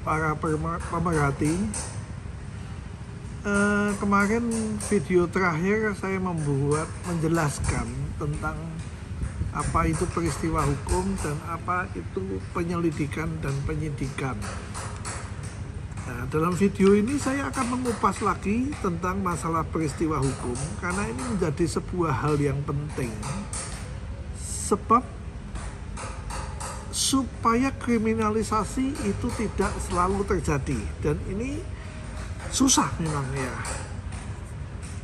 para pemerhati. Kemarin video terakhir saya menjelaskan tentang apa itu peristiwa hukum dan apa itu penyelidikan dan penyidikan. Nah, dalam video ini saya akan mengupas lagi tentang masalah peristiwa hukum karena ini menjadi sebuah hal yang penting. Sebab supaya kriminalisasi itu tidak selalu terjadi, dan ini susah memang ya.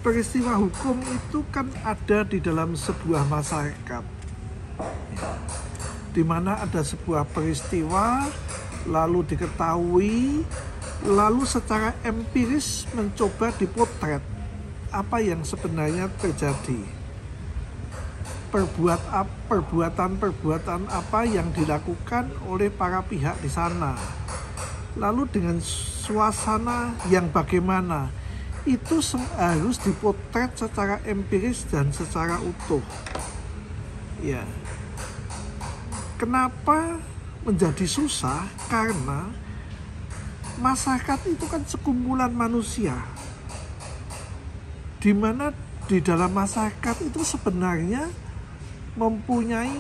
Peristiwa hukum itu kan ada di dalam sebuah masyarakat, di mana ada sebuah peristiwa lalu diketahui, lalu secara empiris mencoba dipotret apa yang sebenarnya terjadi. Perbuatan-perbuatan apa yang dilakukan oleh para pihak di sana, lalu dengan suasana yang bagaimana, itu harus dipotret secara empiris dan secara utuh. Ya, kenapa menjadi susah? Karena masyarakat itu kan sekumpulan manusia, di mana di dalam masyarakat itu sebenarnya mempunyai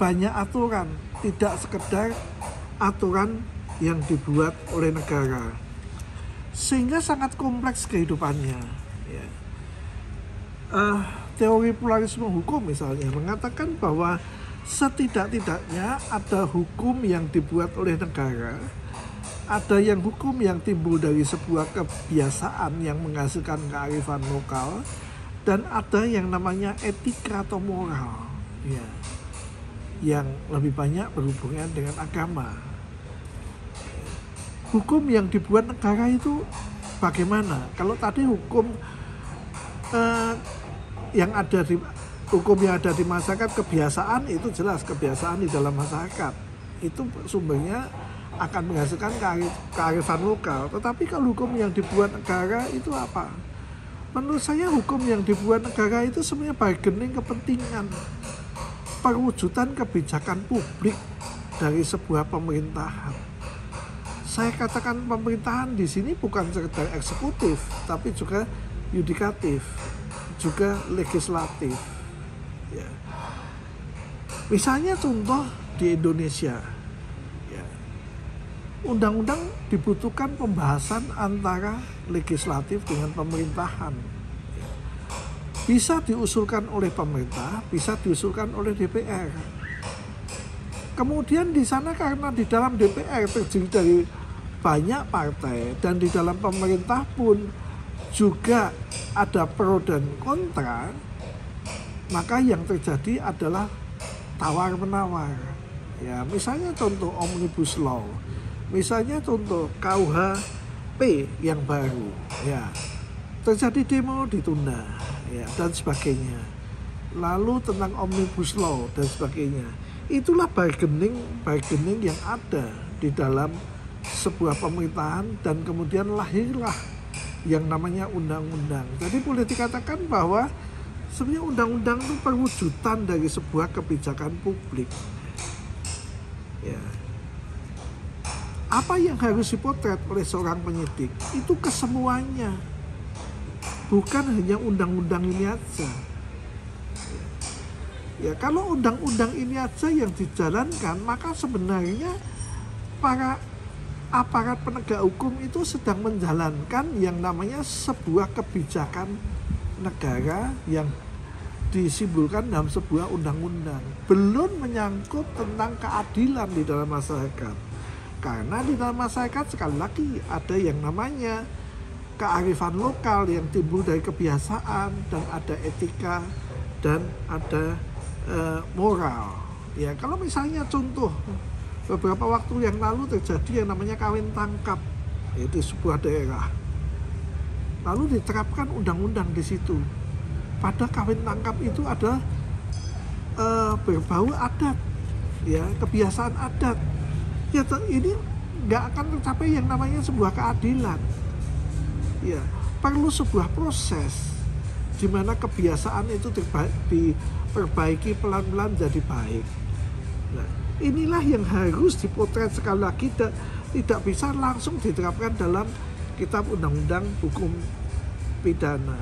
banyak aturan, tidak sekedar aturan yang dibuat oleh negara, sehingga sangat kompleks kehidupannya. Ya. Teori pluralisme hukum misalnya mengatakan bahwa setidak-tidaknya ada hukum yang dibuat oleh negara, ada yang hukum yang timbul dari sebuah kebiasaan yang menghasilkan kearifan lokal, dan ada yang namanya etika atau moral, ya, yang lebih banyak berhubungan dengan agama. Hukum yang dibuat negara itu bagaimana? Kalau tadi hukum yang ada di masyarakat, kebiasaan itu jelas, kebiasaan di dalam masyarakat itu sumbernya akan menghasilkan kearifan lokal. Tetapi kalau hukum yang dibuat negara itu apa? Menurut saya hukum yang dibuat negara itu sebenarnya bargaining kepentingan, perwujudan kebijakan publik dari sebuah pemerintahan. Saya katakan pemerintahan di sini bukan sekedar eksekutif, tapi juga yudikatif, juga legislatif. Ya. Misalnya contoh di Indonesia, ya, undang-undang dibutuhkan pembahasan antara legislatif dengan pemerintahan. Bisa diusulkan oleh pemerintah, bisa diusulkan oleh DPR. Kemudian di sana karena di dalam DPR terdiri dari banyak partai dan di dalam pemerintah pun juga ada pro dan kontra, maka yang terjadi adalah tawar-menawar. Ya, misalnya contoh Omnibus Law, misalnya contoh KUHP yang baru, ya, terjadi demo ditunda, ya, dan sebagainya. Lalu tentang Omnibus Law dan sebagainya. Itulah bargaining yang ada di dalam sebuah pemerintahan, dan kemudian lahirlah yang namanya undang-undang. Jadi boleh dikatakan bahwa sebenarnya undang-undang itu perwujudan dari sebuah kebijakan publik. Ya. Apa yang harus dipotret oleh seorang penyidik itu kesemuanya, bukan hanya undang-undang ini aja. Ya, kalau undang-undang ini aja yang dijalankan, maka sebenarnya para aparat penegak hukum itu sedang menjalankan yang namanya sebuah kebijakan negara yang disimbolkan dalam sebuah undang-undang. Belum menyangkut tentang keadilan di dalam masyarakat. Karena di dalam masyarakat sekali lagi ada yang namanya kearifan lokal yang timbul dari kebiasaan, dan ada etika, dan ada moral. Ya, kalau misalnya contoh beberapa waktu yang lalu terjadi yang namanya kawin tangkap, yaitu sebuah daerah. Lalu diterapkan undang-undang di situ. Pada kawin tangkap itu ada berbau adat, ya, kebiasaan adat. Ya, ini nggak akan tercapai yang namanya sebuah keadilan. Ya, perlu sebuah proses di mana kebiasaan itu diperbaiki pelan-pelan jadi baik. Nah, inilah yang harus dipotret sekali lagi tidak bisa langsung diterapkan dalam kitab undang-undang hukum pidana.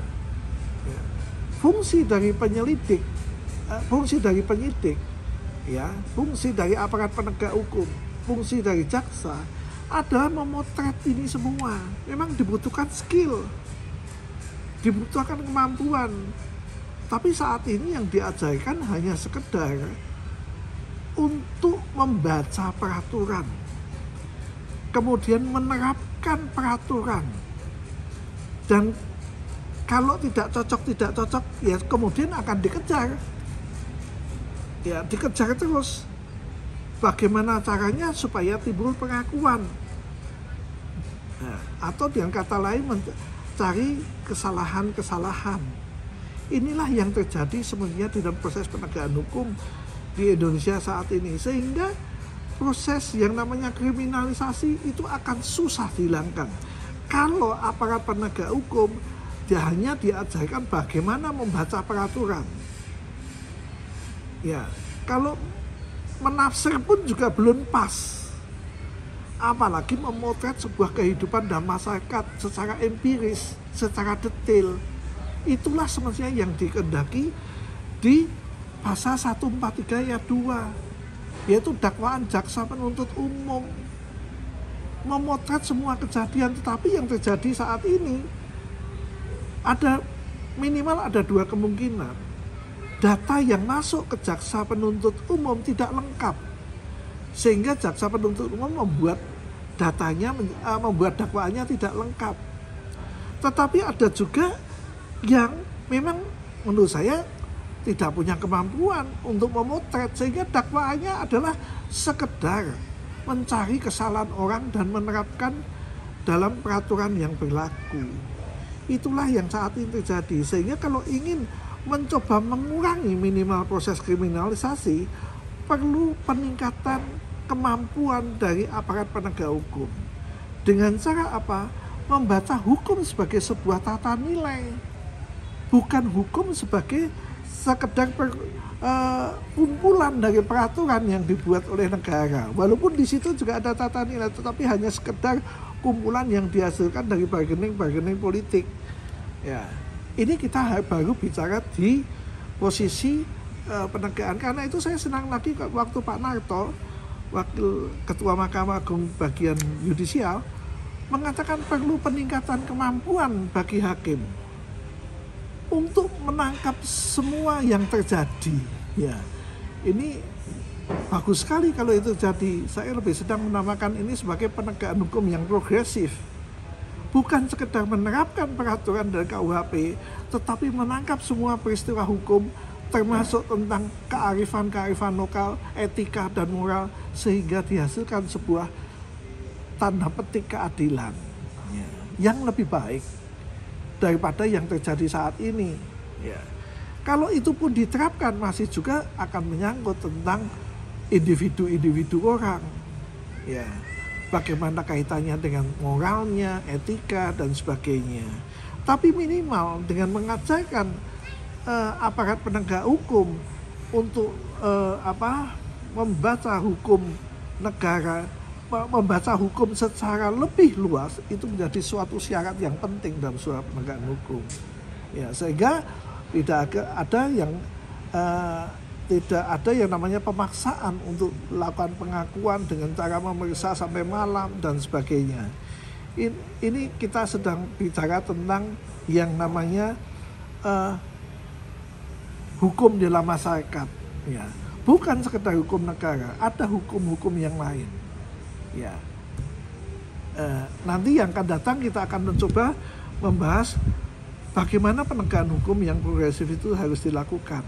Ya. Fungsi dari penyelidik, fungsi dari penyidik, ya, fungsi dari aparat penegak hukum, fungsi dari jaksa adalah memotret ini semua. Memang dibutuhkan skill, dibutuhkan kemampuan. Tapi saat ini yang diajarkan hanya sekedar untuk membaca peraturan, kemudian menerapkan peraturan, dan kalau tidak cocok ya kemudian akan dikejar, ya dikejar terus. Bagaimana caranya supaya timbul pengakuan, nah, atau dengan kata lain mencari kesalahan-kesalahan. Inilah yang terjadi sebenarnya dalam proses penegakan hukum di Indonesia saat ini, sehingga proses yang namanya kriminalisasi itu akan susah dihilangkan kalau aparat penegak hukum dia hanya diajarkan bagaimana membaca peraturan. Ya, kalau menafsir pun juga belum pas, apalagi memotret sebuah kehidupan dan masyarakat secara empiris, secara detail. Itulah semestinya yang dikehendaki di pasal 143 ayat 2, yaitu dakwaan jaksa penuntut umum, memotret semua kejadian. Tetapi yang terjadi saat ini ada minimal ada dua kemungkinan. Data yang masuk ke jaksa penuntut umum tidak lengkap, sehingga jaksa penuntut umum membuat datanya, membuat dakwaannya tidak lengkap. Tetapi ada juga yang memang menurut saya tidak punya kemampuan untuk memotret, sehingga dakwaannya adalah sekedar mencari kesalahan orang dan menerapkan dalam peraturan yang berlaku. Itulah yang saat ini terjadi, sehingga kalau ingin mencoba mengurangi minimal proses kriminalisasi, perlu peningkatan kemampuan dari aparat penegak hukum. Dengan cara apa? Membaca hukum sebagai sebuah tata nilai, bukan hukum sebagai sekedar kumpulan dari peraturan yang dibuat oleh negara. Walaupun di situ juga ada tata nilai, tetapi hanya sekedar kumpulan yang dihasilkan dari bargaining politik. Ya, ini kita baru bicara di posisi penegakan. Karena itu saya senang lagi waktu Pak Narto, Wakil Ketua Mahkamah Agung bagian yudisial, mengatakan perlu peningkatan kemampuan bagi hakim untuk menangkap semua yang terjadi. Ya, ini bagus sekali kalau itu terjadi. Saya lebih sedang menamakan ini sebagai penegakan hukum yang progresif, bukan sekedar menerapkan peraturan dari KUHP, tetapi menangkap semua peristiwa hukum, termasuk tentang kearifan lokal, etika dan moral, sehingga dihasilkan sebuah tanda petik keadilan yang lebih baik daripada yang terjadi saat ini. Ya. Kalau itu pun diterapkan, masih juga akan menyangkut tentang individu-individu orang. Ya. Bagaimana kaitannya dengan moralnya, etika dan sebagainya. Tapi minimal dengan mengajarkan aparat penegak hukum untuk membaca hukum negara, membaca hukum secara lebih luas, itu menjadi suatu syarat yang penting dalam suatu penegakan hukum. Ya, sehingga tidak ada yang namanya pemaksaan untuk melakukan pengakuan dengan cara memeriksa sampai malam dan sebagainya. Ini kita sedang bicara tentang yang namanya hukum dalam masyarakat. Ya, bukan sekedar hukum negara, ada hukum-hukum yang lain. Ya, nanti yang akan datang kita akan mencoba membahas bagaimana penegakan hukum yang progresif itu harus dilakukan.